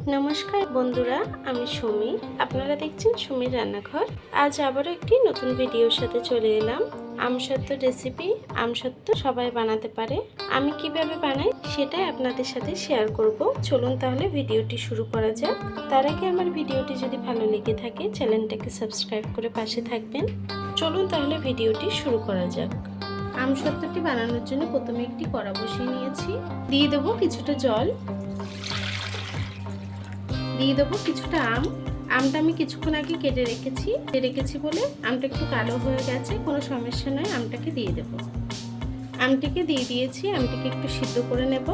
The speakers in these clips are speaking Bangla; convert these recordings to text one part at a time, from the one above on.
নমস্কার বন্ধুরা, আমি সুমি। আপনারা দেখছেন সুমির রান্নাঘর। আজ আবারও একটি নতুন ভিডিওর সাথে চলে এলাম। আমসত্ত্ব রেসিপি। আমসত্ত্ব সবাই বানাতে পারে, আমি কিভাবে বানাই সেটাই আপনাদের সাথে শেয়ার করব। চলুন তাহলে ভিডিওটি শুরু করা যাক। তার আগে আমার ভিডিওটি যদি ভালো লেগে থাকে চ্যানেলটাকে সাবস্ক্রাইব করে পাশে থাকবেন। চলুন তাহলে ভিডিওটি শুরু করা যাক। আমসত্ত্বটি বানানোর জন্য প্রথমে একটি কড়া বসিয়ে নিয়েছি। দিয়ে দেবো কিছুটা জল, দিয়ে দেবো কিছুটা আমটা আমি কিছুক্ষণ আগে কেটে রেখেছি বলে আমটা একটু কালো হয়ে গেছে, কোনো সমস্যা নয়। আমটাকে দিয়ে দেবো। আমটিকে দিয়ে দিয়েছি, আমটিকে একটু সিদ্ধ করে নেব।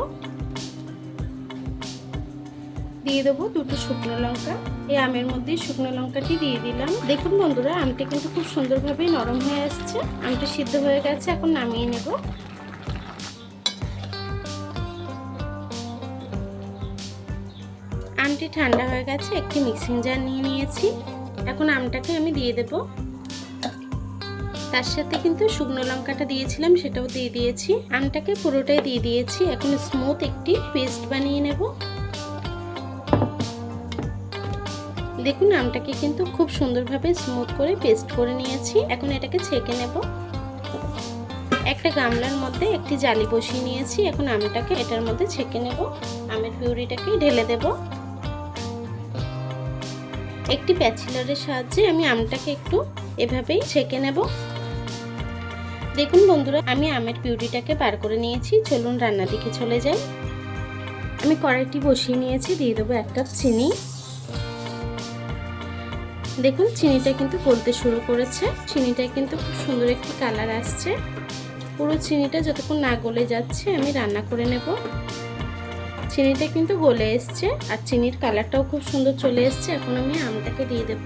দিয়ে দেবো দুটো শুকনো লঙ্কা। এই আমের মধ্যে শুকনো লঙ্কাটি দিয়ে দিলাম। দেখুন বন্ধুরা, আমটি কিন্তু খুব সুন্দরভাবে নরম হয়ে আসছে, আমটা সিদ্ধ হয়ে গেছে। এখন নামিয়ে নেব। আমটি ঠান্ডা হয়ে গেছে, একটি মিক্সিং জার নিয়ে নিয়েছি। এখন আমটাকে আমি দিয়ে দেব। তার সাথে কিন্তু শুকনো লঙ্কাটা দিয়েছিলাম, সেটাও দিয়ে দিয়েছি। আমটাকে পুরোটাই দিয়ে দিয়েছি। এখন স্মুথ একটি পেস্ট বানিয়ে নেব। দেখুন আমটাকে কিন্তু খুব সুন্দরভাবে স্মুথ করে পেস্ট করে নিয়েছি। এখন এটাকে ছেঁকে নেব। একটা গামলার মধ্যে একটি জালি বসিয়ে নিয়েছি। এখন আমটাকে এটার মধ্যে ছেঁকে নেব। আমের পিউরিটাকে ঢেলে দেব। একটি প্যাচিলারের সাহায্যে আমি আমটাকে একটু এভাবেই ছেঁকে নেব। দেখুন বন্ধুরা, আমি আমের পিউরিটাকে বার করে নিয়েছি। চলুন রান্নার দিকে চলে যাই। আমি কড়াইটি বসিয়ে নিয়েছি। দিয়ে দেবো 1 কাপ চিনি। দেখুন চিনিটা কিন্তু গলতে শুরু করেছে। চিনিটা কিন্তু খুব সুন্দর একটি কালার আসছে। পুরো চিনিটা যতক্ষণ না গলে যাচ্ছে আমি রান্না করে নেব। চিনিটা কিন্তু গলে এসছে আর চিনির কালারটাও খুব সুন্দর চলে এসছে। এখন আমি আমটাকে দিয়ে দেব।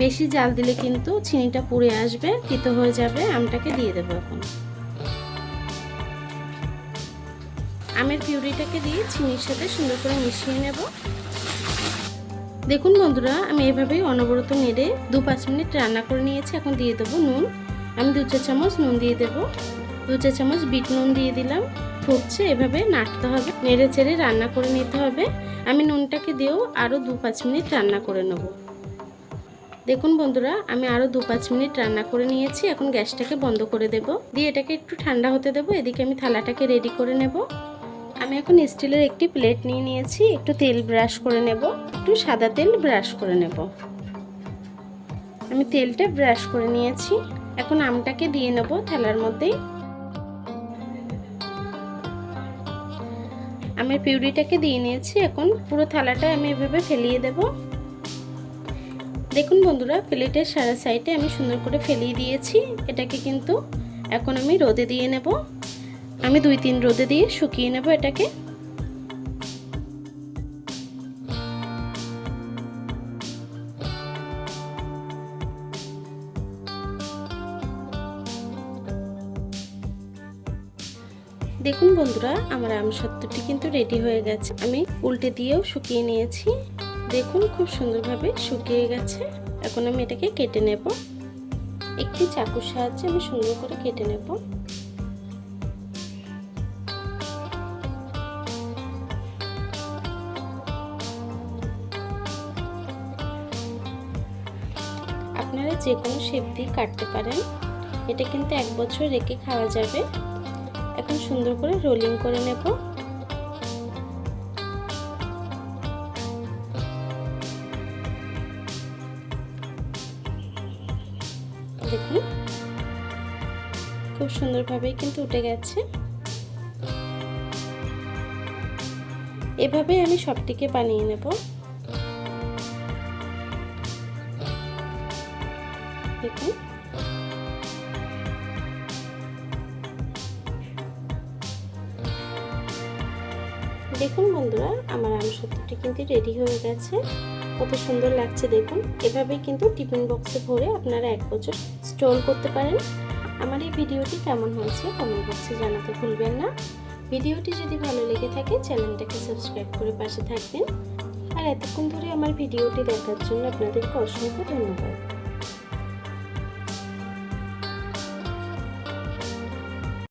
বেশি জাল দিলে কিন্তু চিনিটা পুড়ে আসবে, তিতো হয়ে যাবে। আমটাকে দিয়ে দেব। এখন আমের পিউরিটাকে দিয়ে চিনির সাথে সুন্দর করে মিশিয়ে নেব। দেখুন বন্ধুরা, আমি এভাবেই অনবরত নেড়ে 2-5 মিনিট রান্না করে নিয়েছি। এখন দিয়ে দেবো নুন। আমি 2 চা চামচ নুন দিয়ে দেব। 2 চা চামচ বিট নুন দিয়ে দিলাম। ফুটছে, এভাবে নাড়তে হবে, নেড়ে চেড়ে রান্না করে নিতে হবে। আমি নুনটাকে দিয়েও আরও 2-5 মিনিট রান্না করে নেব। দেখুন বন্ধুরা, আমি আরও 2-5 মিনিট রান্না করে নিয়েছি। এখন গ্যাসটাকে বন্ধ করে দেব, দিয়ে এটাকে একটু ঠান্ডা হতে দেব। এদিকে আমি থালাটাকে রেডি করে নেব। আমি এখন স্টিলের একটি প্লেট নিয়ে নিয়েছি। একটু তেল ব্রাশ করে নেব, একটু সাদা তেল ব্রাশ করে নেব। আমি তেলটা ব্রাশ করে নিয়েছি। এখন আমটাকে দিয়ে নেব থালার মধ্যেই। আমের পিউরিটাকে দিয়ে নিয়েছি। এখন পুরো থালাটা আমি এভাবে ফেলিয়ে দেব। দেখুন বন্ধুরা, প্লেটের সারা সাইডে আমি সুন্দর করে ফেলিয়ে দিয়েছি। এটাকে কিন্তু এখন আমি রোদে দিয়ে নেব। আমি 2-3 রোদে দিয়ে শুকিয়ে নেব এটাকে। দেখুন বন্ধুরা, আমার আমসত্ত্বটি কিন্তু রেডি হয়ে গেছে। আমি উল্টে দিয়েও শুকিয়ে নিয়েছি। দেখুন খুব সুন্দরভাবে শুকিয়ে গেছে। এখন আমি এটাকে কেটে নেব। একটি চাকুর সাহায্যে আমি সুন্দর করে কেটে নেব। আপনারা যে কোনো শেপ দিয়ে কাটতে পারেন। এটা কিন্তু 1 বছর রেখে খাওয়া যাবে। এখন সুন্দর করে রোলিং করে নেব। দেখুন খুব সুন্দরভাবেই কিন্তু উঠে গেছে। এভাবে আমি সবটিকে বানিয়ে নেব। দেখুন দেখুন বন্ধুরা, আমার আমসত্ত্বটি কিন্তু রেডি হয়ে গেছে। কত সুন্দর লাগছে দেখুন। এভাবেই কিন্তু টিফিন বক্সে ভরে আপনারা 1 বছর স্টোর করতে পারেন। আমার এই ভিডিওটি কেমন হয়েছে কমেন্ট বক্সে জানাতে ভুলবেন না। ভিডিওটি যদি ভালো লেগে থাকে চ্যানেলটাকে সাবস্ক্রাইব করে পাশে থাকবেন। আর এতক্ষণ ধরে আমার ভিডিওটি দেখার জন্য আপনাদেরকে অসংখ্য ধন্যবাদ।